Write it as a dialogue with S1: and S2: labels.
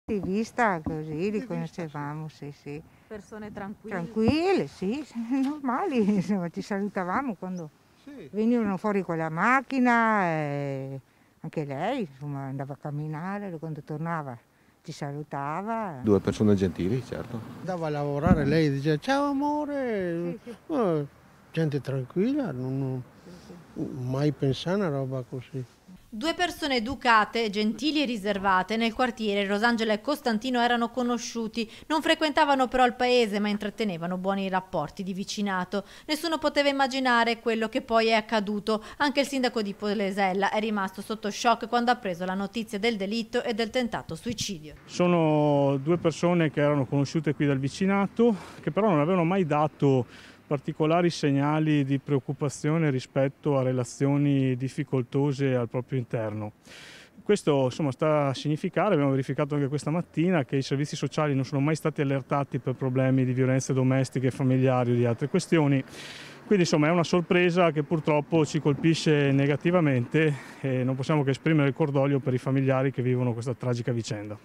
S1: Di vista così li conoscevamo, sì.
S2: Persone tranquille.
S1: Tranquille, sì, normali, insomma, ci salutavamo quando venivano fuori con la macchina, anche lei, insomma, andava a camminare, quando tornava ci salutava.
S3: Due persone gentili, certo.
S4: Andava a lavorare, lei diceva ciao amore,
S1: Sì.
S4: gente tranquilla, non mai pensare a una roba così.
S2: Due persone educate, gentili e riservate. Nel quartiere Rosangela e Costantino erano conosciuti, non frequentavano però il paese ma intrattenevano buoni rapporti di vicinato. Nessuno poteva immaginare quello che poi è accaduto. Anche il sindaco di Polesella è rimasto sotto shock quando ha preso la notizia del delitto e del tentato suicidio.
S5: Sono due persone che erano conosciute qui dal vicinato, che però non avevano mai dato particolari segnali di preoccupazione rispetto a relazioni difficoltose al proprio interno. Questo insomma sta a significare, abbiamo verificato anche questa mattina, che i servizi sociali non sono mai stati allertati per problemi di violenze domestiche, familiari o di altre questioni. Quindi insomma è una sorpresa che purtroppo ci colpisce negativamente e non possiamo che esprimere il cordoglio per i familiari che vivono questa tragica vicenda.